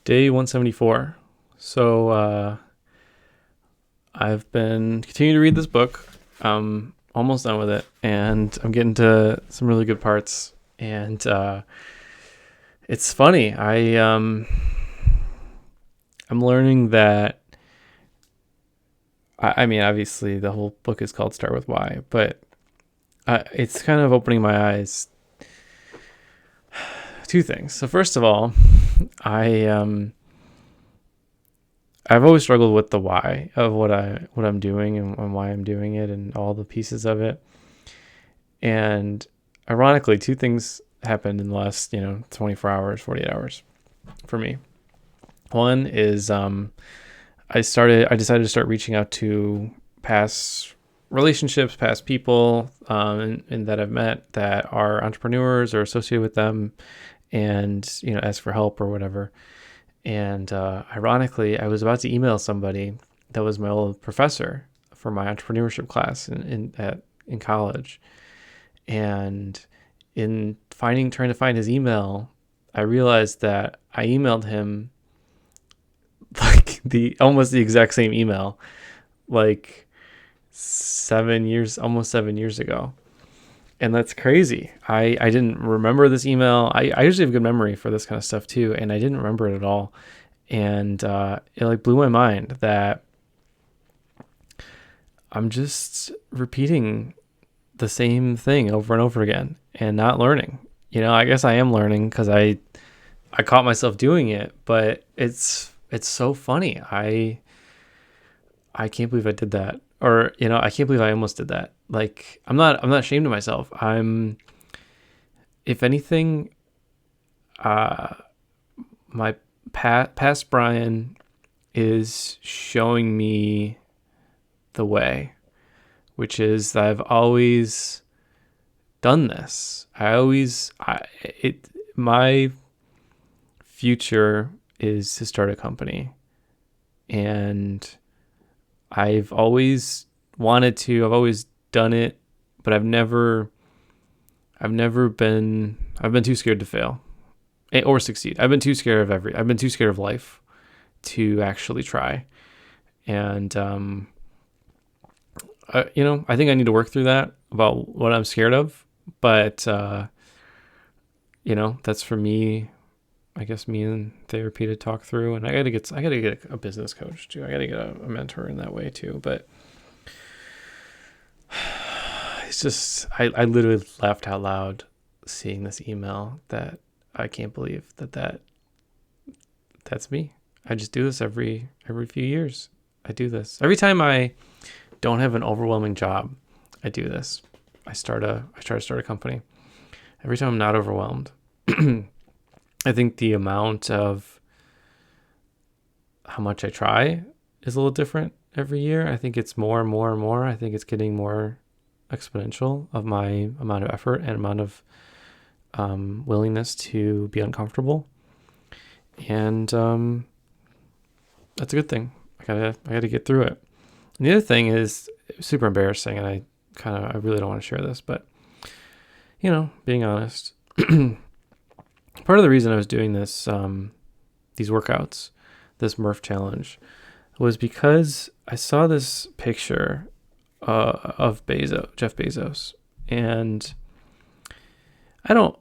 Day 174. So I've been continuing to read this book. I'm almost done with it, and I'm getting to some really good parts. And it's funny. I'm learning that. I mean, obviously, the whole book is called "Start with Why," but it's kind of opening my eyes. Two things. So first of all, I I've always struggled with the why of what I'm doing and why I'm doing it and all the pieces of it. And ironically, two things happened in the last 24 hours, 48 hours for me. One is I decided to start reaching out to past relationships, past people, and that I've met that are entrepreneurs or associated with them, and ask for help or whatever. And ironically, I was about to email somebody that was my old professor for my entrepreneurship class in college. And in trying to find his email, I realized that I emailed him like the almost the exact same email, like 7 years, almost 7 years ago. And that's crazy. I didn't remember this email. I usually have good memory for this kind of stuff too, and I didn't remember it at all. And it like blew my mind that I'm just repeating the same thing over and over again and not learning. I guess I am learning because I caught myself doing it, but it's so funny. I can't believe I did that, or I can't believe I almost did that. Like I'm not ashamed of myself. If anything, my past Brian is showing me the way, which is that I've always done this. My future is to start a company, and I've always wanted to. I've always done it, but I've been too scared to fail or succeed. I've been too scared of life to actually try. And I think I need to work through that about what I'm scared of. But that's for me. I guess me and therapy to talk through, and I gotta get a business coach too. I gotta get a mentor in that way too. But it's just I literally laughed out loud seeing this email that I can't believe that's me. I just do this every few years. I do this every time I don't have an overwhelming job. I do this. I try to start a company. Every time I'm not overwhelmed. I think the amount of how much I try is a little different every year. I think it's more and more and more. I think it's getting more exponential of my amount of effort and amount of willingness to be uncomfortable. And that's a good thing. I gotta get through it. And the other thing is super embarrassing, and I really don't want to share this, but being honest, part of the reason I was doing this, these workouts, this Murph challenge, was because I saw this picture of Jeff Bezos, and I don't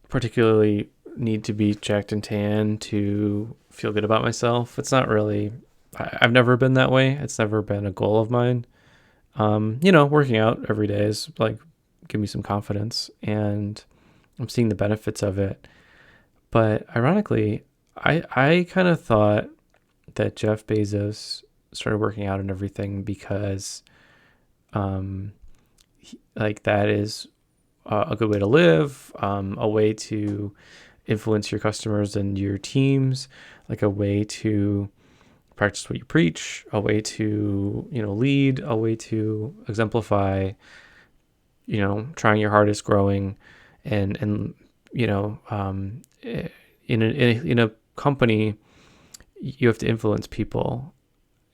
particularly need to be jacked and tan to feel good about myself. It's not really. I've never been that way. It's never been a goal of mine. Working out every day is like give me some confidence, and I'm seeing the benefits of it. But ironically, I kind of thought that Jeff Bezos started working out and everything because that is a good way to live, a way to influence your customers and your teams, like a way to practice what you preach, a way to lead, a way to exemplify trying your hardest, growing, and in a company you have to influence people,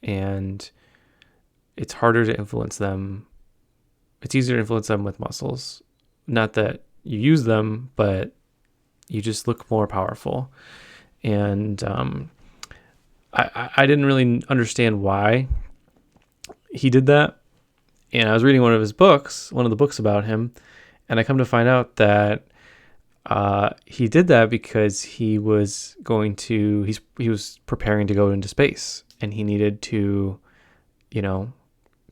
and it's harder to influence them. It's easier to influence them with muscles. Not that you use them, but you just look more powerful. And I didn't really understand why he did that. And I was reading one of the books about him, and I come to find out that he did that because he was preparing to go into space, and he needed to,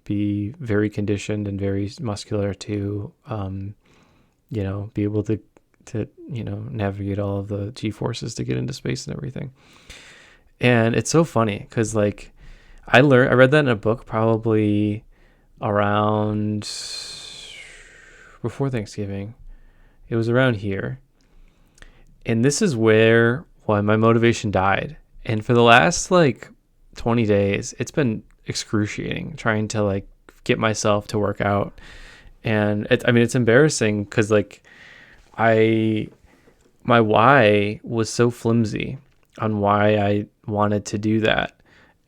be very conditioned and very muscular to, be able to navigate all of the G forces to get into space and everything. And it's so funny because I read that in a book probably around before Thanksgiving. It was around here. And this is why my motivation died. And for the last 20 days, it's been excruciating trying to get myself to work out. And it's embarrassing because my why was so flimsy on why I wanted to do that.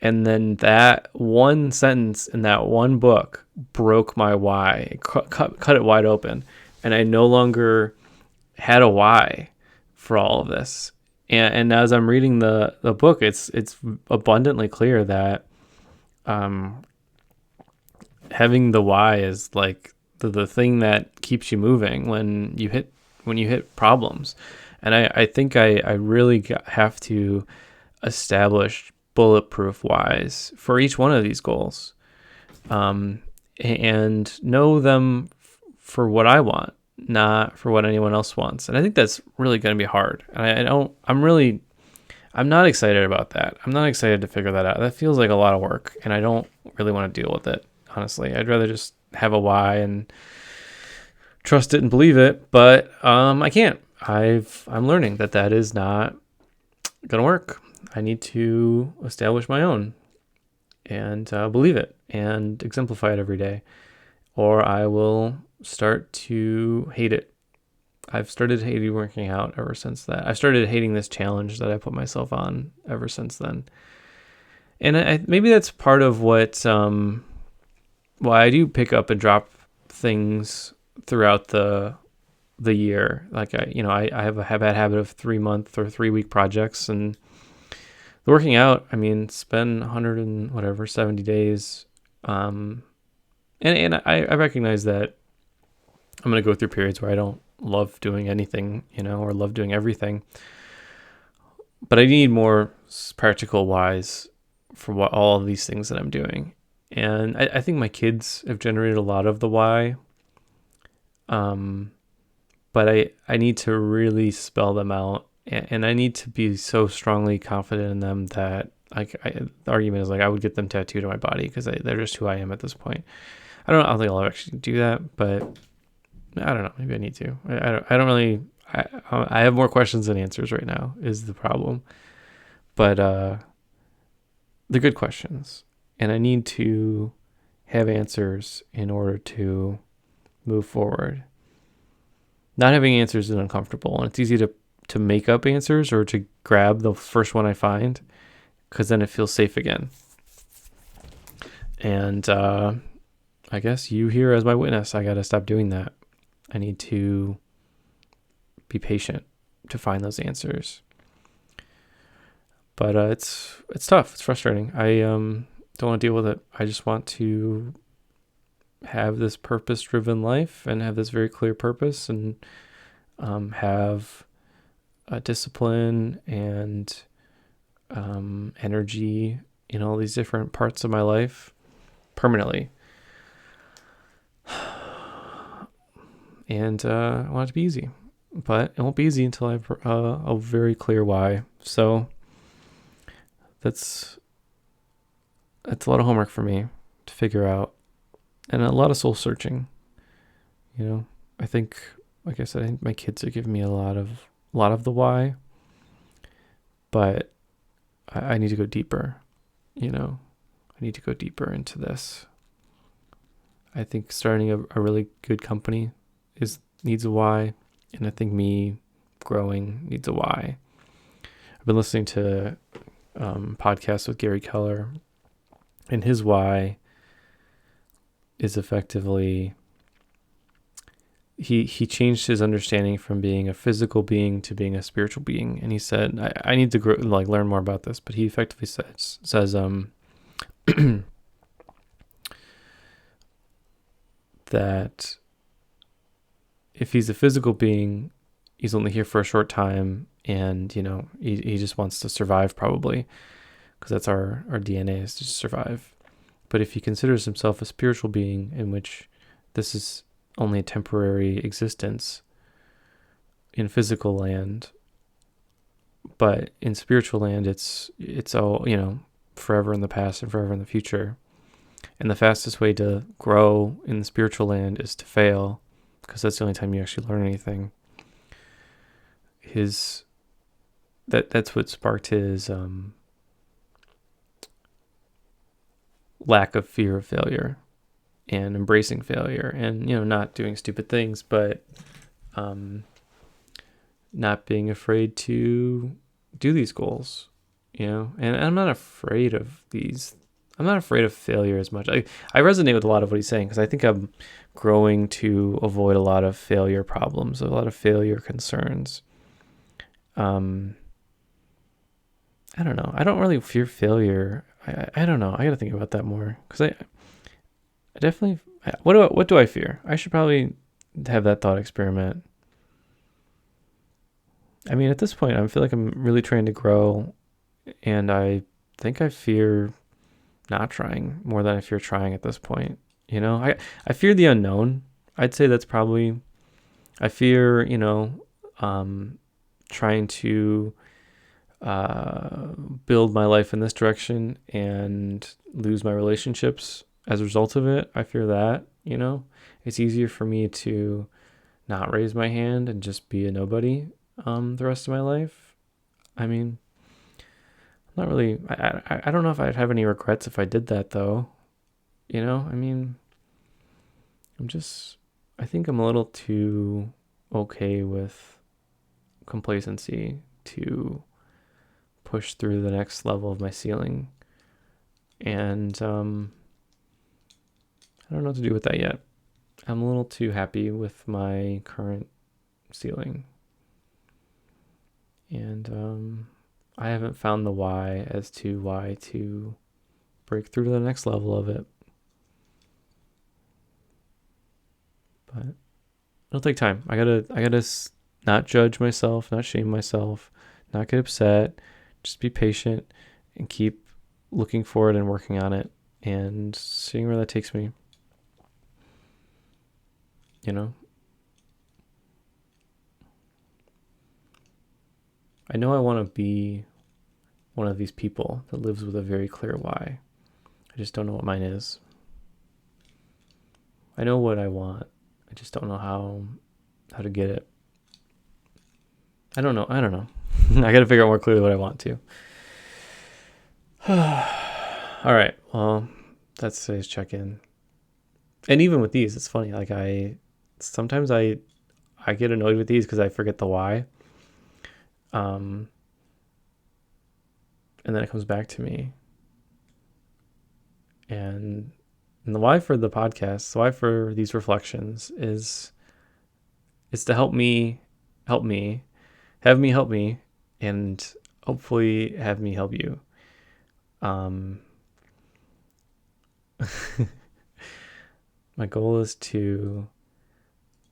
And then that one sentence in that one book broke my why. It cut it wide open. And I no longer had a why for all of this. And as I'm reading the book, it's abundantly clear that having the why is the thing that keeps you moving when you hit problems. And I think I really have to establish bulletproof whys for each one of these goals, and know them for what I want, not for what anyone else wants. And I think that's really going to be hard. And I'm not excited about that. I'm not excited to figure that out. That feels like a lot of work, and I don't really want to deal with it, honestly. I'd rather just have a why and trust it and believe it, but I can't. I'm learning that is not gonna work. I need to establish my own and believe it and exemplify it every day, or I will start to hate it. I've started hating working out ever since that. I started hating this challenge that I put myself on ever since then. And maybe that's part of what why I do pick up and drop things throughout the year. I have a bad habit of 3-month or 3-week projects, and the working out, it's been 170 days. And I recognize that I'm going to go through periods where I don't love doing anything, or love doing everything. But I need more practical whys for all of these things that I'm doing. And I think my kids have generated a lot of the why. But I need to really spell them out, and I need to be so strongly confident in them that the argument is I would get them tattooed on my body because they're just who I am at this point. I don't think I'll actually do that, but I don't know. Maybe I need to. I don't really. I have more questions than answers right now is the problem, but they're good questions, and I need to have answers in order to move forward. Not having answers is uncomfortable, and it's easy to make up answers or to grab the first one I find, because then it feels safe again. And I guess you here as my witness, I got to stop doing that. I need to be patient to find those answers. But it's tough. It's frustrating. I don't want to deal with it. I just want to have this purpose-driven life and have this very clear purpose, and have a discipline and energy in all these different parts of my life permanently. And I want it to be easy, but it won't be easy until I have a very clear why. So that's a lot of homework for me to figure out, and a lot of soul searching. I think, like I said, I think my kids are giving me a lot of the why, but I need to go deeper. I need to go deeper into this. I think starting a really good company needs a why, and I think me growing needs a why. I've been listening to podcasts with Gary Keller, and his why is effectively he changed his understanding from being a physical being to being a spiritual being, and he said, I need to grow, like learn more about this, but he effectively says that if he's a physical being, he's only here for a short time, and he just wants to survive, probably, because that's our DNA, is to survive. But if he considers himself a spiritual being, in which this is only a temporary existence in physical land, but in spiritual land it's all, forever in the past and forever in the future. And the fastest way to grow in the spiritual land is to fail, because that's the only time you actually learn anything. That's what sparked his lack of fear of failure and embracing failure, and not doing stupid things, but not being afraid to do these goals, and I'm not afraid of these. I'm not afraid of failure as much. I resonate with a lot of what he's saying, because I think I'm growing to avoid a lot of failure problems, a lot of failure concerns. I don't know. I don't really fear failure. I don't know. I got to think about that more, because I definitely. What do I fear? I should probably have that thought experiment. I mean, at this point, I feel like I'm really trying to grow, and I think I fear not trying more than I fear trying at this point. I fear the unknown. I'd say that's probably. I fear, trying to build my life in this direction and lose my relationships as a result of it. I fear that, it's easier for me to not raise my hand and just be a nobody the rest of my life. I mean, not really. I don't know if I'd have any regrets if I did that, though. I mean, I think I'm a little too okay with complacency to push through the next level of my ceiling. And I don't know what to do with that yet. I'm a little too happy with my current ceiling. And I haven't found the why as to why to break through to the next level of it. But it'll take time. I gotta not judge myself, not shame myself, not get upset, just be patient and keep looking forward and working on it and seeing where that takes me. I know I want to be one of these people that lives with a very clear why. I just don't know what mine is. I know what I want. I just don't know how to get it. I don't know. I got to figure out more clearly what I want to. All right. Well, that's today's check-in. And even with these, it's funny. Like sometimes I get annoyed with these because I forget the why. And then it comes back to me. And the why for the podcast, the why for these reflections is to help me, have me help me, and hopefully have me help you. My goal is to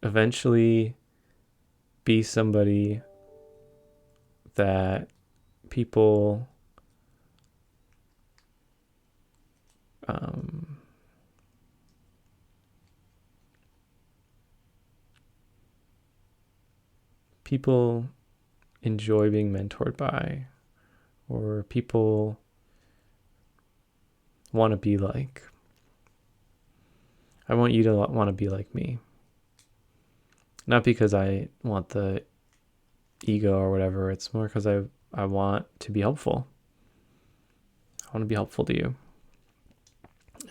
eventually be somebody that people enjoy being mentored by, or people want to be like. I want you to want to be like me. Not because I want the ego or whatever. It's more because I want to be helpful. I want to be helpful to you.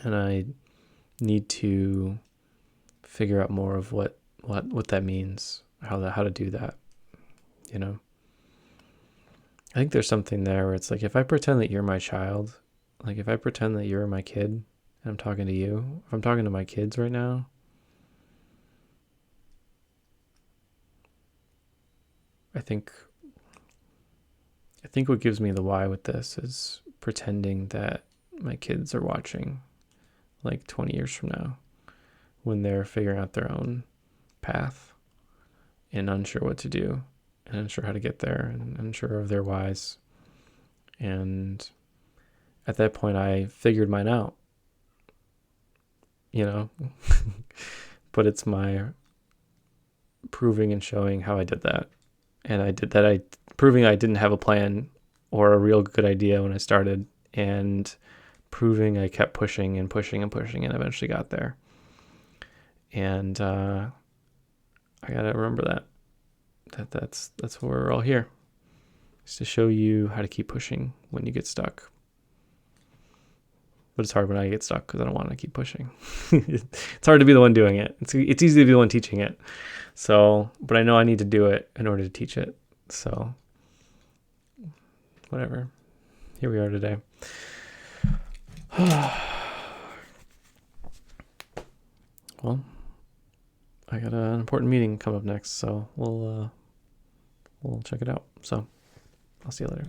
And I need to figure out more of what that means, how to do that. I think there's something there where it's like, if I pretend that you're my child, like if I pretend that you're my kid and I'm talking to you, if I'm talking to my kids right now, I think what gives me the why with this is pretending that my kids are watching like 20 years from now when they're figuring out their own path and unsure what to do and unsure how to get there and unsure of their whys. And at that point, I figured mine out, you know, but it's my proving and showing how I did that. And I did that, proving I didn't have a plan or a real good idea when I started, and proving I kept pushing and pushing and pushing and eventually got there. And I gotta remember that's why we're all here, is to show you how to keep pushing when you get stuck. But it's hard when I get stuck because I don't want to keep pushing. It's hard to be the one doing it. It's easy to be the one teaching it. So, but I know I need to do it in order to teach it. So, whatever. Here we are today. Well, I got an important meeting coming up next, so we'll check it out. So, I'll see you later.